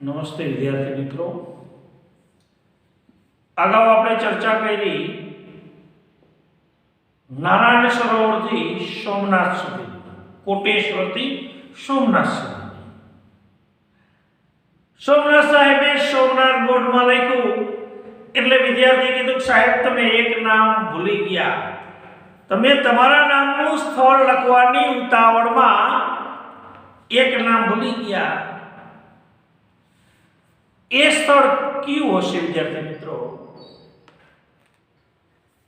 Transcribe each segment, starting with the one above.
નમસ્તે વિદ્યાર્થી મિત્રો. અગાઉ આપણે ચર્ચા કરી નારાયણ સરોવરથી સોમનાથ સુધી, કોટેશ્વરથી સોમનાથ સુધી. સોમનાથ સાહેબે સોમનાથ બોર્ડમાં લખ્યું એટલે વિદ્યાર્થી કીધું સાહેબ તમે એક નામ ભૂલી ગયા. તમે તમારા નામનું સ્થળ લખવાની ઉતાવળમાં એક નામ ભૂલી ગયા. એ સ્થળ કયું હશે વિદ્યાર્થી મિત્રો?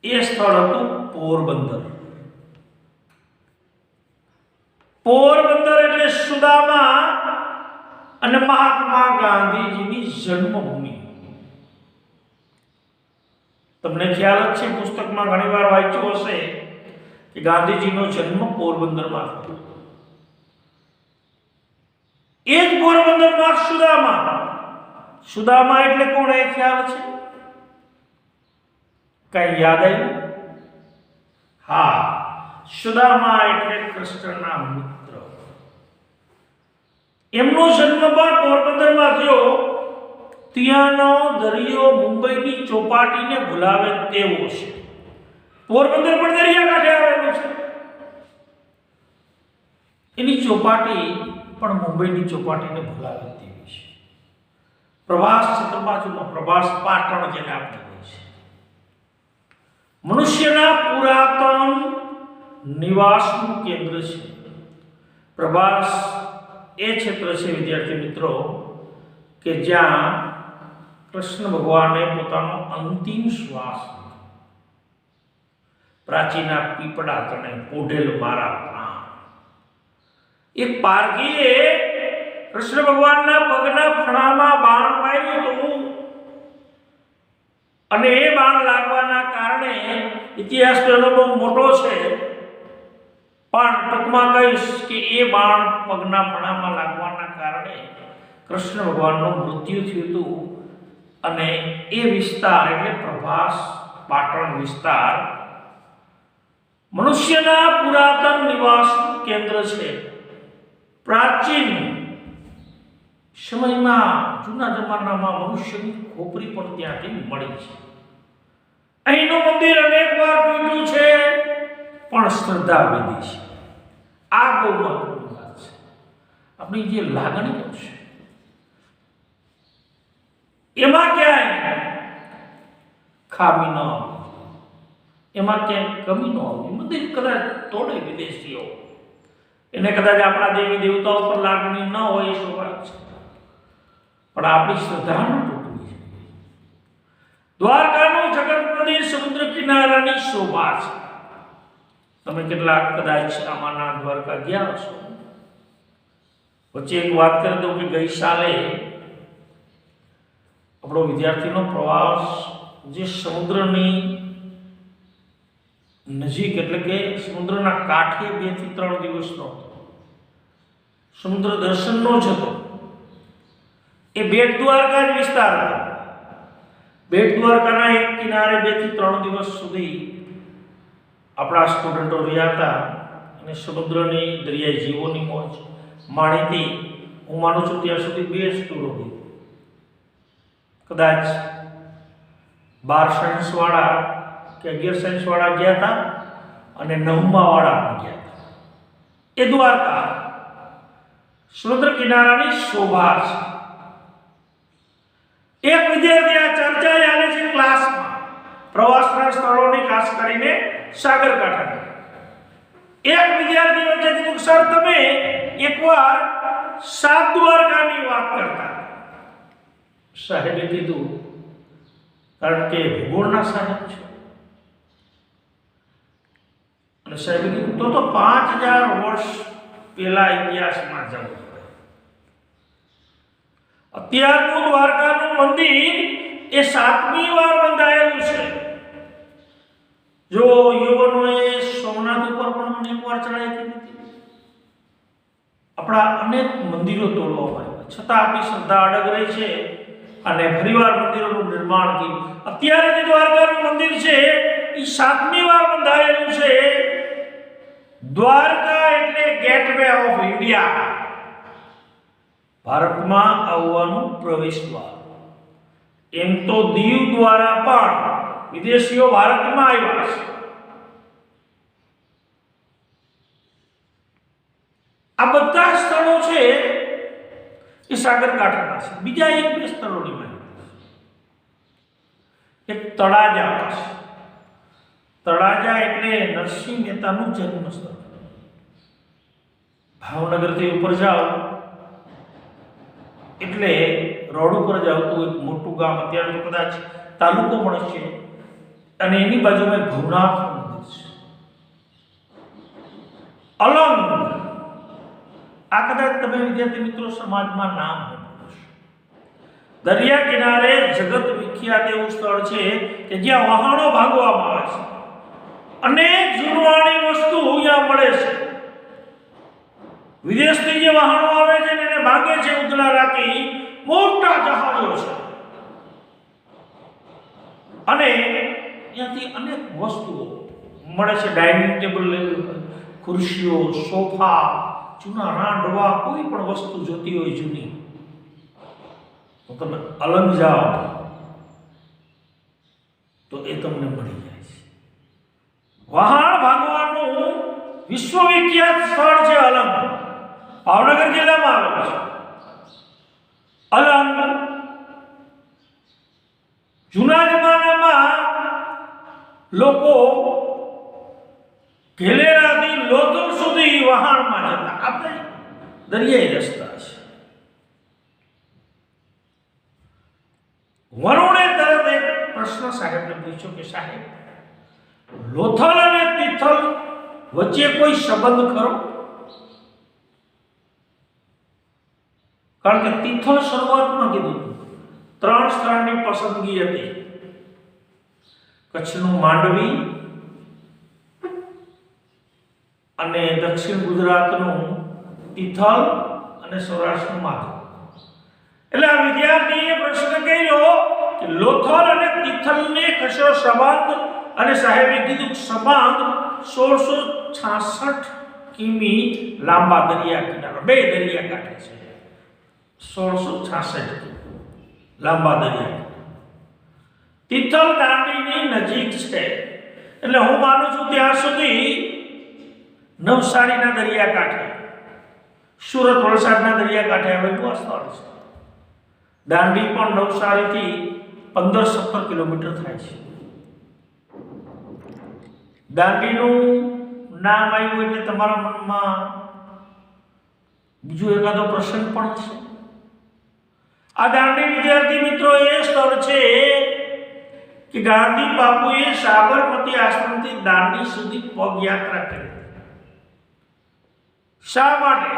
એ સ્થળ હતું પોરબંદર. પોરબંદર એટલે સુદામા અને મહાત્મા ગાંધીજીની જન્મભૂમિ. તમને ખ્યાલ જ છે, પુસ્તકમાં ઘણીવાર વાંચ્યું હશે કે ગાંધીજીનો જન્મ પોરબંદરમાં થયો. એ જ પોરબંદરમાં સુદામા. સુદામા એટલે કોણ એ ખ્યાલ છે? કઈ યાદ આવ્યું? હા, સુદામા એટલે કૃષ્ણના મિત્ર. એમનો જન્મ પણ પોરબંદરમાં થયો. ત્યાંનો દરિયો મુંબઈની ચોપાટીને ભૂલાવે તેવો છે. પોરબંદર પણ દરિયાકાંઠે આવેલું છે. એની ચોપાટી પણ મુંબઈની ચોપાટીને ભૂલાવે તેવી છે. પ્રભાસ ક્ષેત્ર બાજુમાં પ્રભાસ પાટણ જેને આપણે કહીએ છીએ. મનુષ્યના પુરાતન નિવાસનું કેન્દ્ર છે. પ્રભાસ એ ક્ષેત્ર છે વિદ્યાર્થી મિત્રો કે જ્યાં કૃષ્ણ ભગવાને પોતાનો અંતિમ શ્વાસ લીધો. પ્રાચીના પીપળા તણે પોઢેલ મારા પ્રાણ. એક પારગીએ કૃષ્ણ ભગવાનના પગના ફણામાં બાણ માર્યું હતું અને એ બાણ લાગવાના કારણે ઇતિહાસ તો એનો બહુ મોટો છે, પણ ટૂંકમાં કહીશ કે એ બાણ પગના ફણામાં લાગવાના કારણે કૃષ્ણ ભગવાનનું મૃત્યુ થયું હતું. અને એ વિસ્તાર એટલે પ્રભાસ પાટણ વિસ્તાર મનુષ્યના પુરાતન નિવાસનું કેન્દ્ર છે. પ્રાચીન સમયમાં જૂના જમાનામાં મનુષ્યની ખોપરી પણ ત્યાંથી મળી છે. અહીંનું મંદિર અનેક વાર તૂટ્યું છે, પણ શ્રદ્ધા વધી છે. આ બહુ મહત્વની વાત છે. આપણી જે લાગણીઓ છે એમાં ક્યાંય ખામી ન આવે, એમાં ક્યાંય કમી ન આવે. મંદિર કદાચ તોડે વિદેશીઓ, એને કદાચ આપણા દેવી દેવતાઓ પર લાગણી ન હોય, એ સ્વાભાવિક છે, પણ આપણી શ્રદ્ધા ન તૂટવી છે. દ્વારકાનું જગત મંદિર સમુદ્ર કિનારાની શોભા છે. તમે કેટલાક કદાચ આમાંના દ્વારકા ગયા હશો. વચ્ચે એક વાત કરી દઉં કે ગઈ સાલે આપણો વિદ્યાર્થીનો પ્રવાસ જે સમુદ્રની નજીક એટલે કે સમુદ્રના કાંઠે 2 થી 3 દિવસનો હતો. સમુદ્ર દર્શનનો જ હતો. એ બેટ દ્વારકા જ વિસ્તાર હતો. બેટ દ્વારકાના એક કિનારે 2 થી 3 દિવસ સુધી આપણા સ્ટુડન્ટો રહ્યા હતા અને સમુદ્રની દરિયાઈ જીવોની મોજ માણી હતી. હું માનું છું ત્યાં સુધી 2 ટૂરો હતી. કદાચ 12 સાયન્સવાળા કે 11 સાયન્સવાળા ગયા હતા અને 9મા વાળા પણ ગયા હતા. એ દ્વારકા સમુદ્ર કિનારાની શોભા છે. એક વિદ્યાર્થી આ ચર્ચા ચાલે છે ક્લાસમાં પ્રવાસના સ્થળોની, ખાસ કરીને સાગરકાંઠાની. એક વિદ્યાર્થી વચ્ચે કીધું સર તમે એકવાર સાત દ્વારકાની વાત કરતા. સાહેબે કીધું કારણ કે ભૂગોળના સાહેબ છે અને સાહેબે કીધું તો 5000 વર્ષ પહેલા ઇતિહાસમાં જવું પડે. અત્યારનું દ્વારકાનું મંદિર એ 7મી વાર બંધાયેલું છે. જો યુવાનોએ સોમનાથ ઉપર પણ મને એકવાર ચડાઈ કરી હતી. આપણા અનેક મંદિરો તોડવામાં આવ્યા, છતાં આપણી શ્રદ્ધા અડગ રહી છે અને ફરીવાર મંદિરોનું નિર્માણ કર્યું. અત્યારે જે દ્વારકાનું મંદિર છે એ 7મી વાર બંધાયેલું છે. દ્વારકા એટલે ગેટવે ઓફ ઇન્ડિયા. ભારતમાં આવવાનું પ્રવેશ દ્વાર. એમ તો દીવ દ્વારા પણ વિદેશીઓ ભારતમાં આવ્યા છે. આ બધા સ્થળો છે એ સાગરકાંઠાના છે. બીજા એક બે સ્થળોની માહિતી. એક તળાજા છે. તળાજા એટલે નરસિંહ મહેતાનું જન્મ સ્થળ. ભાવનગરથી ઉપર જાઓ એટલે રોડ ઉપર જાઓ તો એક મોટું ગામ, અત્યારે તો કદાચ તાલુકો પણ છે, અને એની બાજુમાં ભવનાથ મંદિર છે. અલંગ, આ કદાચ તમે વિદ્યાર્થી મિત્રો સમાજમાં નામ સાંભળ્યું હશે. દરિયા કિનારે જગત વિખ્યાત એવું સ્થળ છે કે જ્યાં વહાણો ભાગવામાં આવે છે. અનેક જૂનવાણી વસ્તુ અહીંયા મળે છે. વિદેશથી જે વાહનો આવે છે એને ભાગે છે ઉદલા રાખી, મોટા જહાજો છે, અને ત્યાંથી અનેક વસ્તુઓ મળે છે. ડાઇનિંગ ટેબલ લેવું, ખુરશીઓ, સોફા, જૂના રાંડવા, કોઈ પણ વસ્તુ જોતી હોય જૂની તો તમે અલંગ જાઓ તો એ તમને મળી જાય છે. વહાણ ભાગવાનું વિશ્વવિખ્યાત સ્થળ છે અલંગ. ભાવનગર જિલ્લામાં આવેલું છે. અલંગ જૂના જમાનામાં લોકો ઘેલેરાથી લોથલ સુધી વહાણમાં જતા. આપણે દરિયાઈ રસ્તા છે. વરુણે તરત એક પ્રશ્ન સાહેબને પૂછ્યો કે સાહેબ, લોથલ અને તિથલ વચ્ચે કોઈ સંબંધ ખરો? કારણ કે તિથલ શરૂઆતમાં કીધું 3 સ્થળની પસંદગી હતી. કચ્છનું માંડવી અને દક્ષિણ ગુજરાતનું તિથલ અને સૌરાષ્ટ્રનું માધવ. એટલે આ વિદ્યાર્થીએ પ્રશ્ન કર્યો કે લોથલ અને તિથલને કશો સંબંધ? અને સાહેબે કીધું સંબંધ 1666 કિમી લાંબા દરિયા કિનારો, બે દરિયા કાંઠે છે. 1666 લાંબા દરિયા. તિથલ દાંડીની નજીક છે. એટલે હું માનું છું ત્યાં સુધી નવસારીના દરિયા કાંઠે, સુરત વલસાડના દરિયા કાંઠે આવેલું આ સ્થળ છે. દાંડી પણ નવસારીથી 15-17 કિલોમીટર થાય છે. દાંડીનું નામ આવ્યું એટલે તમારા મનમાં બીજો એકાદો પ્રસંગ પણ છે. આ દાંડી વિદ્યાર્થી મિત્રો એ સ્થળ છે કે ગાંધી બાપુએ સાબરમતી આશ્રમથી દાંડી સુધી પગયાત્રા કરી. શા માટે?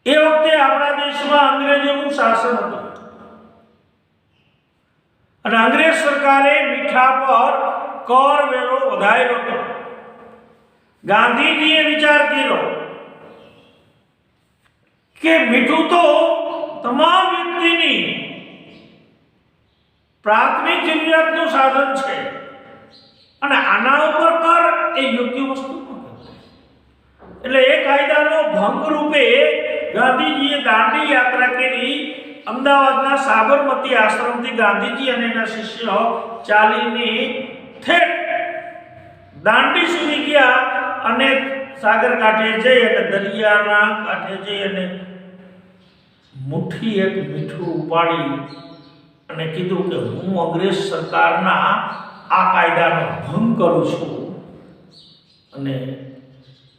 એ વખતે આપણા દેશમાં અંગ્રેજોનું શાસન હતું અને અંગ્રેજ સરકારે મીઠા પર કર વેરો વધાર્યો હતો. ગાંધીજીએ વિચાર કર્યો કે મીઠું તો તમામ વ્યક્તિની પ્રાથમિક જરૂરિયાતનું સાધન છે અને આના ઉપર કર એ યોગ્ય વસ્તુ નથી. એટલે એ કાયદાનો ભંગ રૂપે ગાંધીજીએ દાંડી યાત્રા કરી. અમદાવાદના સાબરમતી આશ્રમથી ગાંધીજી અને એના શિષ્યો ચાલીને ઠેઠ દાંડી સુધી ગયા અને સાગર કાંઠે જઈ અને દરિયાના કાંઠે જઈ અને મુઠ્ઠી એક મીઠું ઉપાડી અને કીધું કે હું અંગ્રેજ સરકારના આ કાયદાનો ભંગ કરું છું. અને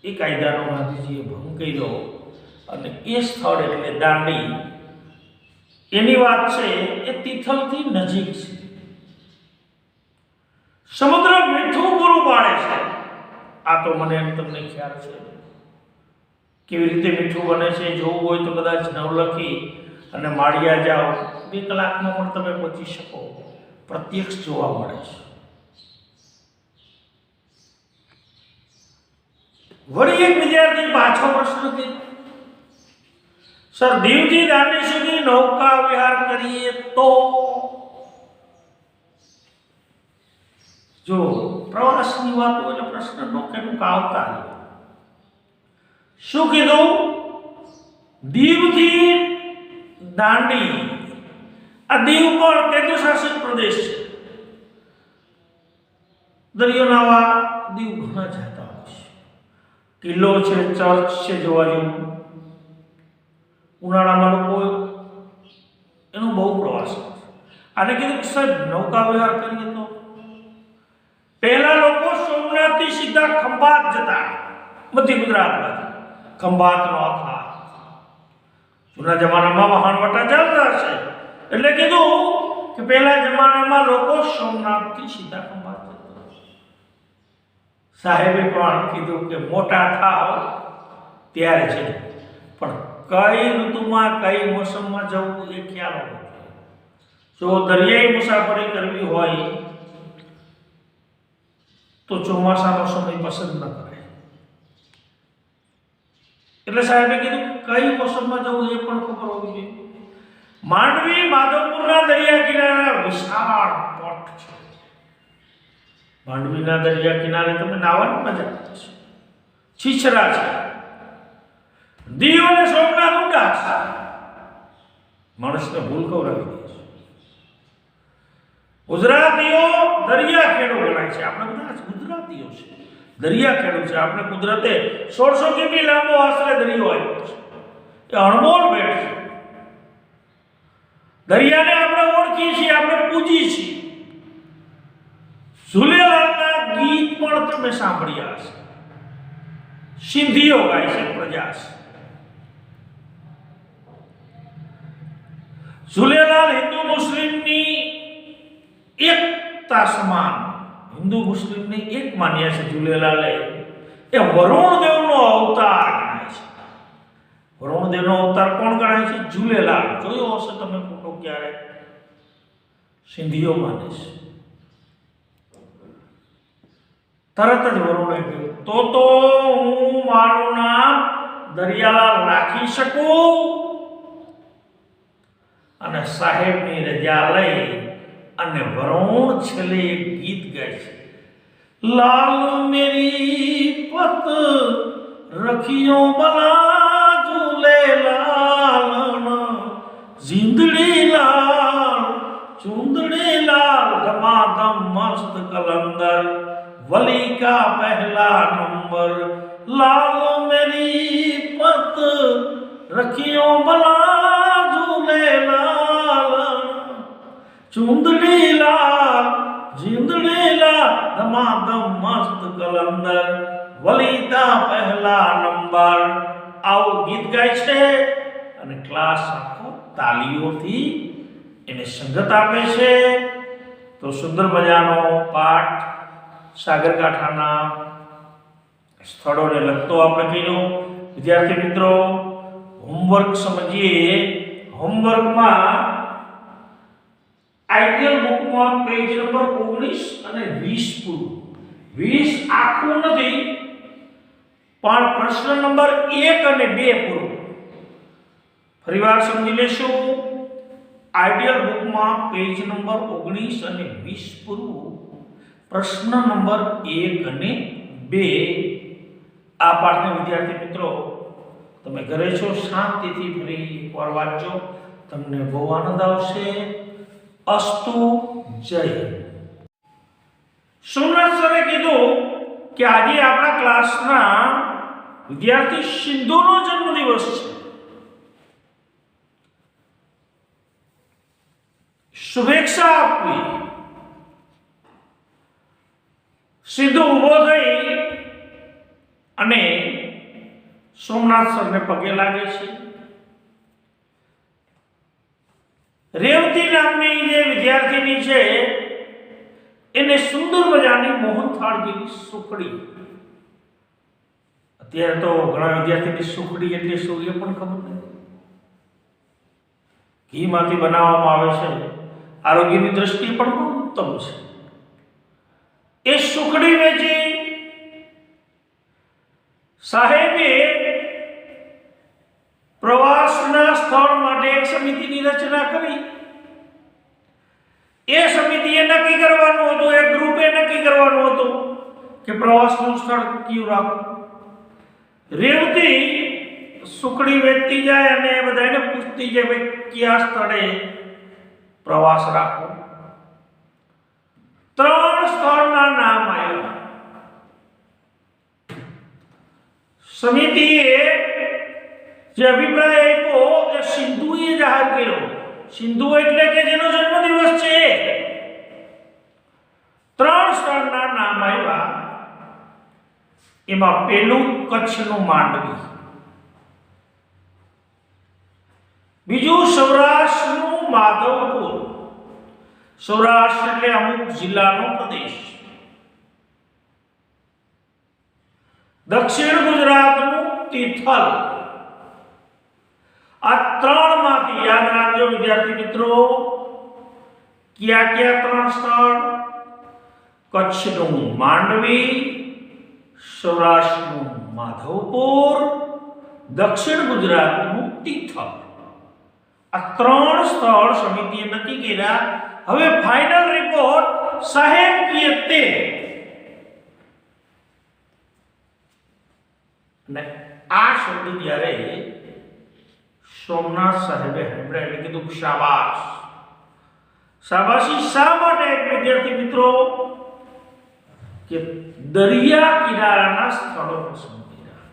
એ કાયદાનો ગાંધીજીએ ભંગ કર્યો અને એ સ્થળ એટલે દાંડી, એની વાત છે એ તિથલથી નજીક છે. સમુદ્ર મીઠું પૂરું પાડે છે. આ તો મને તમને ખ્યાલ છે. કેવી રીતે મીઠું બને છે જોવું હોય તો કદાચ નવલખી અને માળિયા જાઓ, 2 કલાકમાં પણ તમે પહોંચી શકો. પ્રત્યક્ષ જોવા મળે છે. વળી એક વિદ્યાર્થી પાછો પ્રશ્ન કર્યો, સર દીવથી દાંડી સુધી નૌકા વિહાર કરીએ તો? જો પ્રવાસની વાત હોય એટલે પ્રશ્ન નોકે નું આવતા. શું કીધું? દીવથી દાંડી, આ દીવ પણ કેન્દ્ર શાસિત પ્રદેશ છે. દરિયો નાવા દીવ ઘણા જતા હોય છે. કિલ્લો છે, ચર્ચ છે જોવા જેવું. ઉનાળામાં લોકો એનો બહુ પ્રવાસ કરે. આને કીધું કે સાહેબ નૌકા વ્યવહાર કરીએ તો પહેલા લોકો સોમનાથથી સીધા ખંભાત જતા, મધ્ય ગુજરાત બાજુ. ખંભાતનો આખા જૂના જમાનામાં વહાણવટા ચાલતા હશે એટલે કીધું કે પહેલા જમાનામાં લોકો સોમનાથથી સીધા ખંભાત જતા. સાહેબે પણ કીધું કે મોટા થાવ ત્યારે છે, પણ કઈ ઋતુમાં કઈ મોસમમાં જવું એ ખ્યાલ હોવો. જો દરિયાઈ મુસાફરી કરવી હોય તો ચોમાસાનો સમય પસંદ ન કરે. એટલે સાહેબે કીધું કઈ મોસમમાં જવું એ પણ ખબર હોવી જોઈએ. માંડવી માધવપુરના દરિયા કિનારા વિશાળ પોર્ટ છે. માંડવીના દરિયા કિનારે તમે નાવાની મજા આવશે. છીછરા છે. દીવ અને સોમનાથ ઊંડા છે. માણસને ભૂલ કવરાવી દે છે. ગુજરાતીઓ દરિયા ખેડો ગણાય છે. આપણે બધા ગુજરાતીઓ છે, દરિયા ખેડો છે. આપણે કુદરતે 1600 કિમી લાંબો આશરે દરિયો આપ્યો છે. એ અણમોલ ભેટ છે. દરિયાને આપણે ઓળખીએ છીએ, આપણે પૂજીએ છીએ. ઝૂલેલાલના ગીત પણ તમે સાંભળ્યા હશે. સિંધીઓ ગાય છે, પ્રજા છે. ઝૂલેલાલ હિન્દુ મુસ્લિમની એકતા સમાન, હિન્દુ મુસ્લિમની એક માન્યા છે. ઝૂલેલાલે એ વરુણ દેવનો અવતાર ગણાય છે. વરુણ દેવનો અવતાર કોણ ગણાય છે? ઝૂલેલાલ. જોયો હશે તમે ફોટો ક્યારે. સિંધીઓ માને છે. તરત જ વરુણે કહ્યું તો હું મારું નામ દરિયાલાલ રાખી શકું. અને સાહેબની રજા લઈ અને વરુણ છેલ્લે એક ગીત ગાય છે. લાલ મેરી પત રખિયો બલા ઝૂલે લાલ, જીંદડી લાલ ચુંદડી લાલ, ધમાધમ મસ્ત કલંદર, वली का पहला नंबर. लाल मेरी पत रखियो बला झूले लाल, चुंदड़ी लाल जिंदड़ी लाल, धमाधम मस्त कलंदर, वली का પહેલા નંબર. આવું ગીત ગાય છે અને ક્લાસ આખો તાલીઓથી એને સંગત આપે છે. તો સુંદર મજાનો પાઠ સાગરકાંઠાના સ્થળોને લગતો આપણે કર્યો. વિદ્યાર્થી મિત્રો, હોમવર્ક સમજીએ. હોમવર્કમાં આઈડિયલ બુકમાં પેજ નંબર 19 અને 20 પૂરું. 20 આખું નથી, પણ પ્રશ્ન નંબર 1 અને 2 પૂરું. ફરીવાર સમજી લેશું. આઈડિયલ બુકમાં પેજ નંબર 19 અને 20 પૂરું. પ્રશ્ન નંબર 1 અને 2. આ પાઠને વિદ્યાર્થી મિત્રો તમે ઘરે છો શાંતિથી ફરી એકવાર વાંચો, તમને બહુ આનંદ આવશે. અસ્તુ જય. સોમનાથ સરે કીધું કે આજે આપણા ક્લાસના વિદ્યાર્થી સિંધુનો જન્મદિવસ છે. શુભેચ્છા આપવી. સિંધુ ઊભો થઈ અને સોમનાથ સરને પગે લાગે છે. રેવતી નામની જે વિદ્યાર્થીની છે એને સુંદર મજાની મોહનથાળ જેવી સુખડી. અત્યારે તો ઘણા વિદ્યાર્થીની સુખડી એટલે શું એ પણ ખબર નથી. ઘીમાંથી બનાવવામાં આવે છે. આરોગ્યની દ્રષ્ટિએ પણ બહુ ઉત્તમ છે. એ સુખડી વેચી સાહેબે પ્રવાસના સ્થળ માટે એક સમિતિની રચના કરી. એ સમિતિએ નક્કી કરવાનું હતું, એક ગ્રુપે નક્કી કરવાનું હતું કે પ્રવાસનું સ્થળ કયું રાખવું. રેવતી સુખડી વેચતી જાય અને બધાને પૂછતી જાય ભાઈ કયા સ્થળે પ્રવાસ રાખવો. 3 સ્થળના નામ આવ્યા. સમિતિએ જે અભિપ્રાય આપ્યો એ સિંધુએ જાહેર કર્યો. સિંધુ એટલે કે જેનો જન્મદિવસ છે. 3 સ્થળના નામ આવ્યા. એમાં પહેલું કચ્છનું માંડવી, બીજું સૌરાષ્ટ્રનું માધવપુર. સૌરાષ્ટ્ર એટલે અમુક જિલ્લાનો પ્રદેશ. દક્ષિણ ગુજરાતનું તિથલ. આ 3 માંથી યાદ રાખજો વિદ્યાર્થી મિત્રો, કયા 3 સ્થળ? કચ્છનું માંડવી, સૌરાષ્ટ્રનું માધવપુર, દક્ષિણ ગુજરાતનું તિથલ. આ 3 સ્થળ સમિતિએ નક્કી કર્યા. હવે ફાઇનલ રિપોર્ટ સાહેબ કીએ તે. ને આ શબ્દ જ્યારે સોમનાથ સાહેબે સાંભળ્યા એટલે કીધું શાબાશ. શાબાશી શા માટે વિદ્યાર્થી મિત્રો? કે દરિયા કિનારાના સ્થળો પસંદ કર્યા.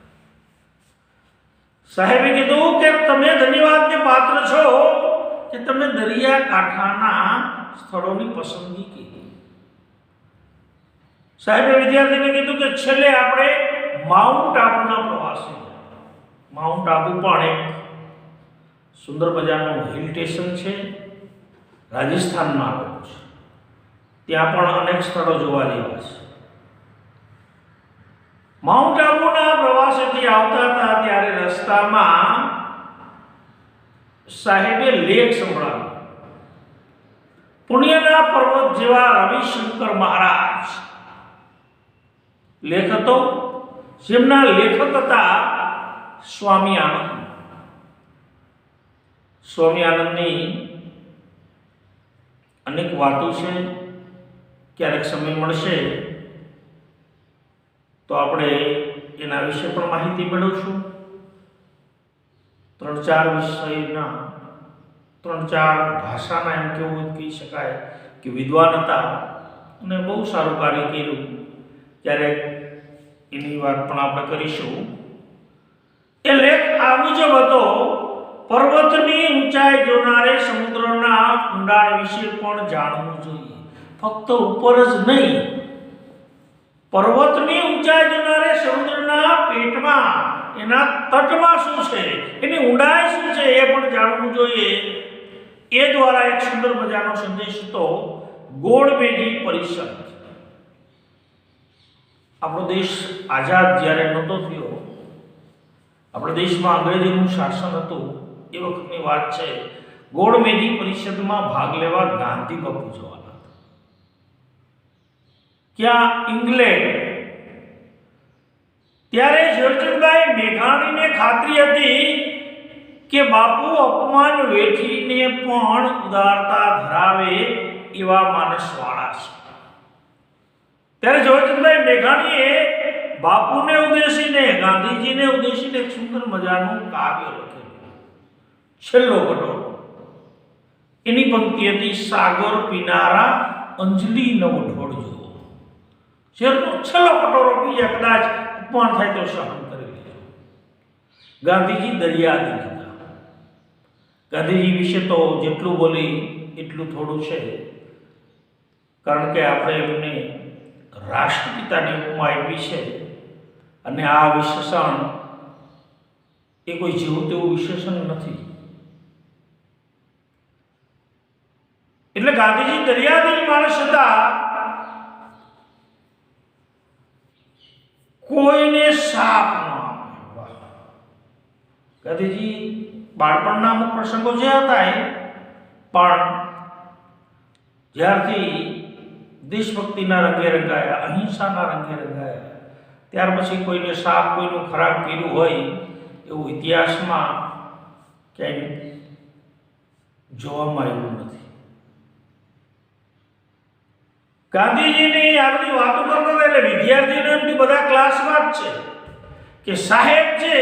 સાહેબે કીધું કે તમે ધન્યવાદને પાત્ર છો કે તમે દરિયા કાંઠાના સ્થળોની પસંદગી કરી. સાહેબે વિદ્યાર્થીને કીધું કે છેલ્લે આપણે માઉન્ટ આબુના પ્રવાસે. માઉન્ટ આબુ પણ એક સુંદર મજાનું હિલ સ્ટેશન છે, રાજસ્થાનમાં આવેલું છે. ત્યાં પણ અનેક સ્થળો જોવા જેવા છે. માઉન્ટ આબુના પ્રવાસેથી આવતા હતા ત્યારે રસ્તામાં સાહેબે લેખ સંભળાવ્યો. પુણ્યના પર્વત જેવા રવિશંકર મહારાજ લેખ હતો, જેમના લેખક હતા સ્વામી આનંદ. સ્વામી આનંદની અનેક વાતો છે. ક્યારેક સમય મળશે તો આપણે એના વિશે પણ માહિતી મેળવશું. 3-4 વિષયના 3-4 ભાષાના એમ કેવું કહી શકાય કે વિદ્વાન હતા અને બહુ સારું કાર્ય કર્યું. ક્યારેક એની વાત પણ આપણે કરીશું. એ લેખ આ મુજબ હતો: પર્વતની ઊંચાઈ જોનારે સમુદ્રના ઊંડાણ વિશે પણ જાણવું જોઈએ. ફક્ત ઉપર જ નહીં, પર્વતની ઊંચાઈ જોનારે સમુદ્રના પેટમાં, એના તટમાં શું છે, એની ઊંડાઈ શું છે એ પણ જાણવું જોઈએ. એ દ્વારા એક સુંદર મજાનો સંદેશ હતો ગોળમેજી પરિષદ. આપણો દેશ આઝાદ જ્યારે નહોતો થયો, આપણા દેશમાં અંગ્રેજીનું શાસન હતું, એ વખતની વાત છે. ગોળમેજી પરિષદમાં ભાગ લેવા ગાંધી બાપુ જવાના હતા. ક્યાં? ઇંગ્લેન્ડ. ત્યારે ઝવેરચંદભાઈ મેઘાણીને ખાતરી હતી કે બાપુ અપમાન વેઠીને પણ ઉદારતા ધરાવે એવા માનસવાળા છે. ત્યારે ઝવેરચંદભાઈ મેઘાણીએ બાપુને ઉદ્દેશીને, ગાંધીજીને ઉદ્દેશીને એક સુંદર મજાનું કાવ્ય લખેલું, છેલ્લો કટોરો. એની પંક્તિ હતી: સાગર પીનારા અંજલિ નવ ઢોળજો. શેરનો છેલ્લો કટોરો પીએ, કદાચ અપમાન થાય તો સહન કરી લેજો. ગાંધીજી દરિયાદી હતા. ગાંધીજી વિશે તો જેટલું બોલી એટલું થોડું છે, કારણ કે આપણે એમને રાષ્ટ્રપિતાની ઉપમા આપી છે. અને આ વિશેષણ એ કોઈ જેવું તેવું વિશેષણ નથી. એટલે ગાંધીજી દરિયાદિલ માણસ હતા. કોઈને શાપ ન આપે. ગાંધીજી બાળપણના અમુક પ્રસંગો જે હતા એ પણ જ્યારથી દેશભક્તિના રંગે રંગાયા, અહિંસાના રંગે રંગાયા, ત્યાર પછી કોઈને શાપ, કોઈનું ખરાબ કર્યું હોય એવું ઇતિહાસમાં ક્યાંય જોવામાં આવ્યું નથી. ગાંધીજીની આ બધી વાતો કરતા હતા એટલે વિદ્યાર્થીઓને બધા ક્લાસમાં જ છે કે સાહેબ છે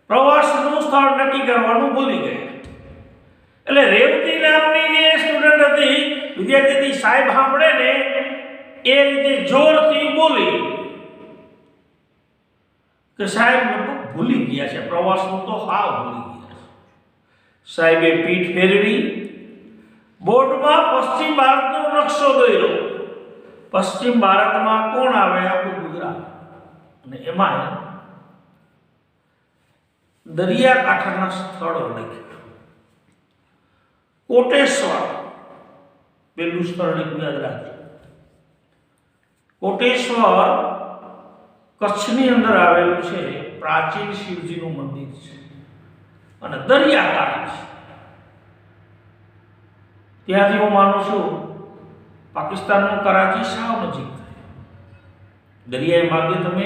પ્રવાસનું સ્થળ નક્કી કરવાનું ભૂલી ગયા. એટલે રેવતી નામની જે સ્ટુડન્ટ હતી, વિદ્યાર્થી હતી, સાહેબ સાંભળે ને એ રીતે જોરથી બોલી કે સાહેબ લગભગ ભૂલી ગયા છે, પ્રવાસનું તો હાવ ભૂલી ગયા છે. સાહેબે પીઠ ફેરવી બોર્ડમાં પશ્ચિમ ભારતનો નકશો દોર્યો. પશ્ચિમ ભારતમાં કોણ આવે? આપણું ગુજરાત. અને એમાં દરિયાકાંઠાના સ્થળો લખ્યા. કોટેશ્વર પેલું સ્થળ યાદ રાખજો. કોટેશ્વર કચ્છની અંદર આવેલું છે. પ્રાચીન શિવજીનું મંદિર છે અને દરિયાકાંઠે છે. ત્યાંથી હું માનું છું પાકિસ્તાનનું કરાચી સાવ નજીક થાય. દરિયાઈ માર્ગે તમે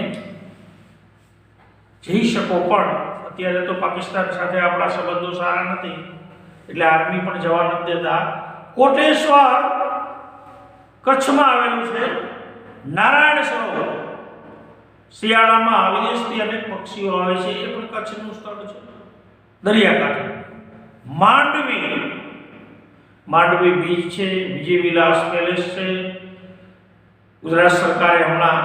જઈ શકો, પણ અત્યારે તો પાકિસ્તાન સાથે આપણા સંબંધો સારા નથી એટલે આર્મી પણ જવા નથી દેતા. કોટેશ્વર કચ્છમાં આવેલું છે. નારાયણ સરોવર શિયાળામાં વિદેશથી અનેક પક્ષીઓ આવે છે, એ પણ કચ્છનું સ્થળ છે દરિયાકાંઠે. માંડવી બીચ છે, વિજય વિલાસ પેલેસ છે. ગુજરાત સરકારે હમણાં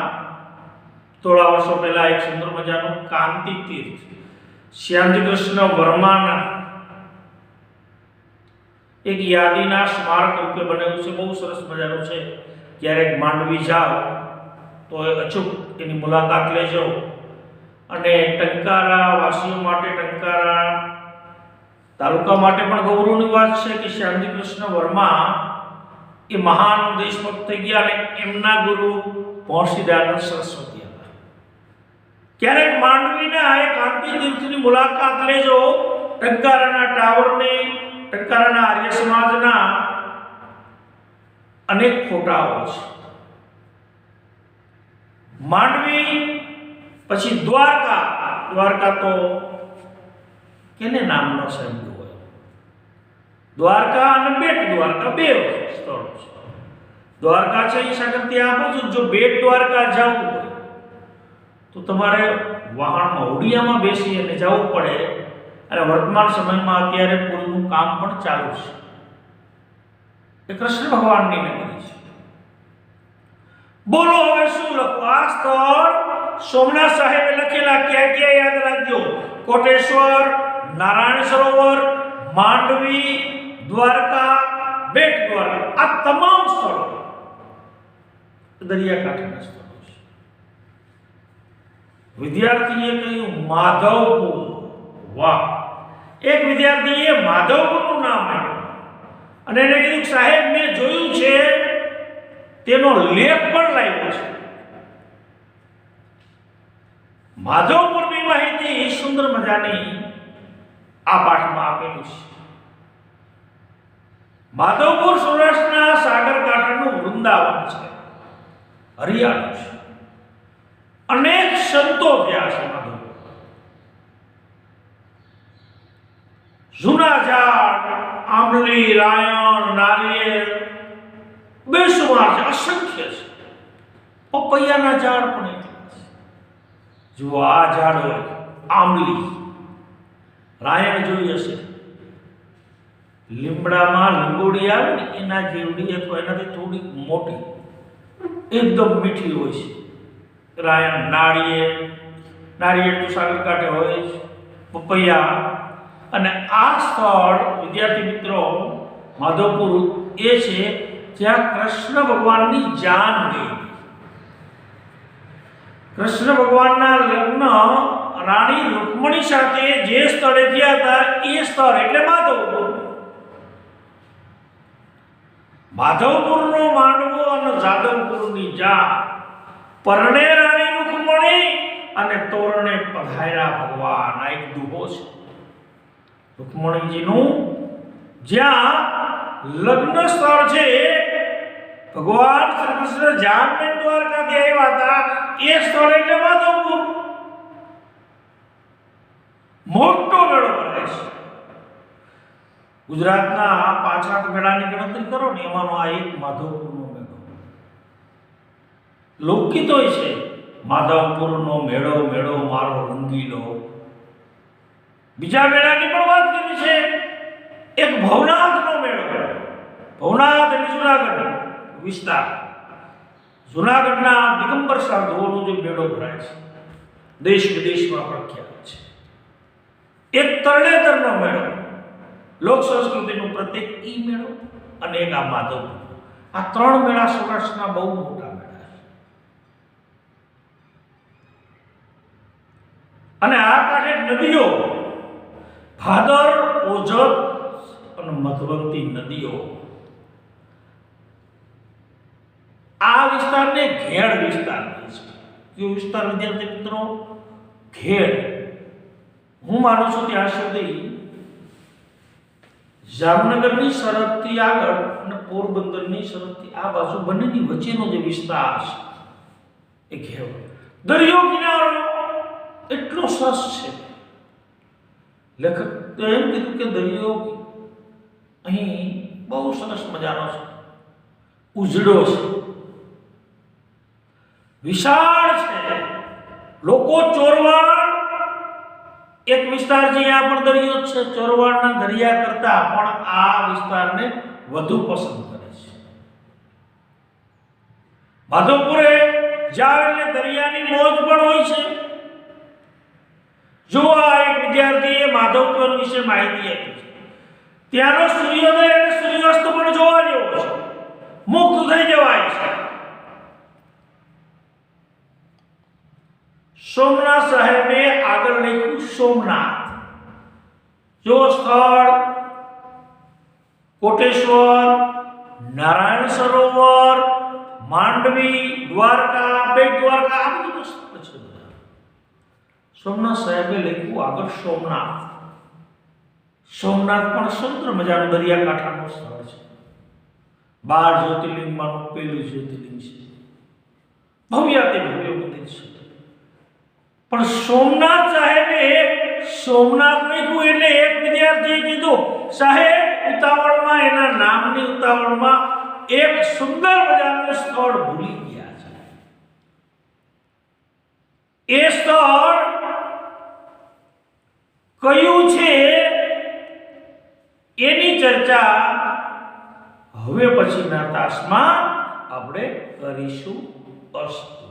થોડા વર્ષો પહેલા એક સુંદર મજાનું કાંતિ તીર્થ શ્યામજી કૃષ્ણ વર્માના એક યાદીના સ્મારક રૂપે બનેલું છે. બહુ સરસ મજાનું છે. ક્યારેક માંડવી જાઓ તો અચૂક એની મુલાકાત લેજો. અને ટંકારા વાસીઓ માટે, ટંકારા તાલુકા માટે પણ ગૌરવની વાત છે કે શ્યામજી કૃષ્ણ વર્મા એ મહાન દેશભક્ત થઈ ગયા અને એમના ગુરુ ભોંસીદાનંદ સરસ્વતી હતા. ક્યારેક માંડવીના એ કાંતિ તીર્થની મુલાકાત લેજો. ટંકારાના ટાવરની, ટંકારાના આર્ય સમાજના અનેક ફોટાઓ છે. માંડવી પછી દ્વારકા તો કેને નામ ન સાંભળ્યું હોય? દ્વારકા અને બેટ દ્વારકા બે સ્થળો છે. દ્વારકા છે એ સાગર ત્યાં આપો છો. જો બેટ દ્વારકા જવું હોય તો તમારે વાહનમાં હોડિયામાં બેસી અને જવું પડે. અને વર્તમાન સમયમાં અત્યારે પુલનું કામ પણ ચાલુ છે. એ કૃષ્ણ ભગવાનની નગરી છે. બોલો હવે શું લખવું? આ સ્થળ સોમનાથ સાહેબે લખેલા. ક્યાં ક્યાં યાદ રાખજો? કોટેશ્વર, નારાયણ સરોવર, માંડવી, દ્વારકા, બેટ દ્વારકા, આ તમામ સ્થળો દરિયાકાંઠાના સ્થળો છે. વિદ્યાર્થીએ કહ્યું માધવપુર. વાહ! એક વિદ્યાર્થીએ માધવપુરનું નામ આપ્યું અને એને કીધું સાહેબ મેં જોયું છે, તેનો લેખ પણ લાવ્યો છે. માધવપુરની માહિતી સુંદર મજાની આ પાઠમાં આપેલું છે. માધવપુર સૌરાષ્ટ્રના સાગરકાંઠાનું વૃંદાવન છે, હરિયાળું છે. અનેક સંતો થયા છે માધવપુર. જૂના ઝાડ, આંબલી, રાયણ, નારિયેળ બેસુમાર છે, અસંખ્ય છે. પપૈયાના ઝાડ પણ એટલા છે. જુઓ આ ઝાડ હોય આંબલી, રાયણ જોઈ હશે. લીમડામાં લીંબોડી આવે ને એના જેવડી અથવા એનાથી થોડી મોટી, એકદમ મીઠી હોય છે. રાયણ, નાળિયેર તો સાગરકાંઠે હોય જ. પપૈયા. અને આ સ્થળ વિદ્યાર્થી મિત્રો માધવપુર એ છે જ્યાં કૃષ્ણ ભગવાનની જાન ગઈ. કૃષ્ણ ભગવાનના લગ્ન રાણી રૂકમણી સાથે જે સ્થળે થયા હતા એ સ્થળ એટલે માધવપુર. માધવપુરનો માંડવો અને જાદવપુરની જાન, પરણે રાણી રૂકમણી અને તોરણે પધાર્યા ભગવાન. આ એક દુહો છે રૂકમણીજીનું, જ્યાં લગ્ન સ્થળ છે. ભગવાન શ્રી કૃષ્ણ જાનને દ્વારકાથી આવ્યા હતા એ સ્થળ એટલે માધવપુર. મોટો મેળો ભરાય છે. ગુજરાતના 5-7 મેળાની ગણતરી કરો ને એમાંનો આ એક માધવપુરનો મેળો. લોકગીત હોય છે માધવપુરનો મેળો મેળો મારો રંગીલો, બીજા મેળાની પણ વાત કરી છે. એક ભવનાથનો મેળો. ભવનાથ એટલે જુનાગઢ વિસ્તાર. જુનાગઢના દિગંબર સાધુઓનો જે મેળો ભરાય છે, દેશ વિદેશમાં પ્રખ્યાત છે. એક તરણેતરનો મેળો, લોક સંસ્કૃતિનું પ્રતીક ઈ મેળો, અને એક આ માધવ. આ ત્રણ મેળા સૌરાષ્ટ્રના બહુ મોટા મેળા છે. અને આ કાંઠે નદીઓ ભાદર, ઓજત અને મધવંતી નદીઓ. આ વિસ્તારને ઘેડ વિસ્તાર કહે છે. કયો વિસ્તાર વિદ્યાર્થી મિત્રો? ઘેડ. હું માનું છું ત્યાં સુધી જામનગરની સરહદથી આગળ અને પોરબંદરની સરહદથી આ બાજુ બંનેની વચ્ચેનો જે વિસ્તાર છે એ ઘેડ. દરિયો કિનારો એટલો સરસ છે. લેખક એમ કીધું કે દરિયો અહીં બહુ સરસ મજાનો છે, ઉજળો છે, વિશાળ છે. લોકો ચોરવાડ એક વિસ્તાર છે, અહીંયા પણ દરિયો છે. ચોરવાડના દરિયા કરતા પણ આ વિસ્તારને વધુ પસંદ કરે છે. માધવપુરે જાવ એટલે દરિયાની મોજ પણ હોય છે. જો આ એક વિદ્યાર્થીએ માધવપુર વિશે માહિતી આપી છે. ત્યાંનો સૂર્યોદય અને સૂર્યાસ્ત પણ જોવા જેવો છે. મુક્ત થઈ જવાય છે. સોમનાથ સાહેબે આગળ લખ્યું સોમનાથ. જો સ્થળ કોટેશ્વર, નારાયણ સરોવર, માંડવી, દ્વારકા, બેટ દ્વારકા, આ બધું સ્થળ છે. સોમનાથ સાહેબે લખ્યું આગળ સોમનાથ. સોમનાથ પણ સુંદર મજાનું દરિયાકાંઠાનું સ્થળ છે. 12 જ્યોતિર્લિંગમાંનું પહેલું જ્યોતિર્લિંગ છે. ભવ્યાતિ ભવ્ય મંદિર છે. પણ સોમનાથ સાહેબે સોમનાથ લખ્યું એટલે એક વિદ્યાર્થીએ કીધું, સાહેબ ઉતાવળમાં, એના નામની ઉતાવળમાં એક સુંદર મજાનું સ્થળ ભૂલી ગયા છે. એ સ્થળ કયું છે એની ચર્ચા હવે પછીના તાસમાં આપણે કરીશું. અસ્તુ.